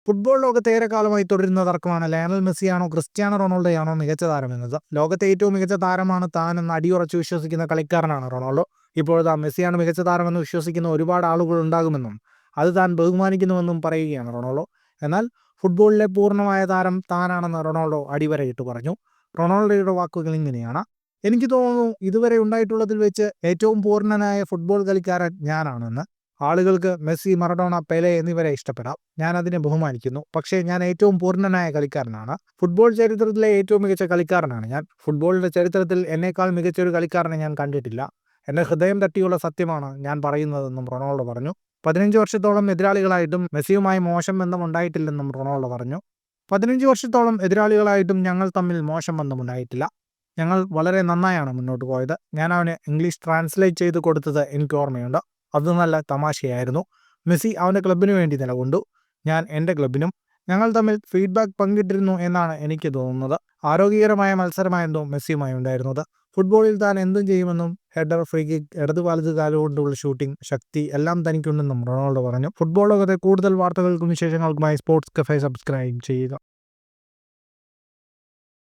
Football ലോകത്ത് ഏറെക്കാലമായി തുടരുന്ന തർക്കമാണ് ലയണൽ മെസ്സിയാണോ ക്രിസ്ത്യാനോ റൊണാൾഡോയാണോ മികച്ച താരമെന്നത്. ലോകത്തെ ഏറ്റവും മികച്ച താരമാണ് താനെന്ന് അടിയുറച്ച് വിശ്വസിക്കുന്ന കളിക്കാരനാണ് റൊണാൾഡോ. ഇപ്പോഴത്തെ മെസ്സിയാണ് മികച്ച താരമെന്ന് വിശ്വസിക്കുന്ന ഒരുപാട് ആളുകൾ ഉണ്ടാകുമെന്നും അത് താൻ ബഹുമാനിക്കുന്നുവെന്നും പറയുകയാണ് റൊണാൾഡോ. എന്നാൽ ഫുട്ബോളിലെ പൂർണ്ണമായ താരം താനാണെന്ന് റൊണാൾഡോ അടിവരയിട്ട് പറഞ്ഞു. റൊണാൾഡോയുടെ വാക്കുകൾ ഇങ്ങനെയാണ്: എനിക്ക് തോന്നുന്നു ഇതുവരെ ഉണ്ടായിട്ടുള്ളതിൽ വെച്ച് ഏറ്റവും പൂർണ്ണനായ ഫുട്ബോൾ കളിക്കാരൻ ഞാനാണെന്ന്. ആളുകൾക്ക് മെസ്സി, മറഡോണ, പെലെ എന്നിവരെ ഇഷ്ടപ്പെടാം. ഞാൻ അതിനെ ബഹുമാനിക്കുന്നു. പക്ഷേ ഞാൻ ഏറ്റവും പൂർണ്ണനായ കളിക്കാരനാണ്. ഫുട്ബോൾ ചരിത്രത്തിലെ ഏറ്റവും മികച്ച കളിക്കാരനാണ് ഞാൻ. ഫുട്ബോളിന്റെ ചരിത്രത്തിൽ എന്നേക്കാൾ മികച്ചൊരു കളിക്കാരനെ ഞാൻ കണ്ടിട്ടില്ല. എൻ്റെ ഹൃദയം തട്ടിയുള്ള സത്യമാണ് ഞാൻ പറയുന്നതെന്നും റൊണാൾഡോ പറഞ്ഞു. 15 വർഷത്തോളം എതിരാളികളായിട്ടും മെസ്സിയുമായി മോശം ബന്ധം ഉണ്ടായിട്ടില്ലെന്നും റൊണാൾഡോ പറഞ്ഞു. 15 വർഷത്തോളം എതിരാളികളായിട്ടും ഞങ്ങൾ തമ്മിൽ മോശം ബന്ധമുണ്ടായിട്ടില്ല. ഞങ്ങൾ വളരെ നന്നായാണ് മുന്നോട്ട് പോയത്. ഞാൻ അവന് ഇംഗ്ലീഷ് ട്രാൻസ്ലേറ്റ് ചെയ്ത് കൊടുത്തത് എനിക്ക് ഓർമ്മയുണ്ട്. അത് നല്ല തമാശയായിരുന്നു. മെസ്സി അവൻ്റെ ക്ലബിനു വേണ്ടി നിലകൊണ്ടു, ഞാൻ എൻ്റെ ക്ലബിനും. ഞങ്ങൾ തമ്മിൽ ഫീഡ്ബാക്ക് പങ്കിട്ടിരുന്നു എന്നാണ് എനിക്ക് തോന്നുന്നത്. ആരോഗ്യകരമായ മത്സരമായിരുന്നു മെസ്സിയുമായി ഉണ്ടായിരുന്നത്. ഫുട്ബോളിൽ താൻ എന്തും ചെയ്യുമെന്നും ഹെഡർ, ഫ്രീ കിക്ക്, ഇടത് വലത് കാലുകൊണ്ടുള്ള ഷൂട്ടിംഗ് ശക്തി എല്ലാം തനിക്കുണ്ടെന്നും റൊണാൾഡോ പറഞ്ഞു. ഫുട്ബോൾ ലോകത്തെ കൂടുതൽ വാർത്തകൾക്കും വിശേഷങ്ങൾക്കുമായി സ്പോർട്സ് കഫേ സബ്സ്ക്രൈബ് ചെയ്യുക.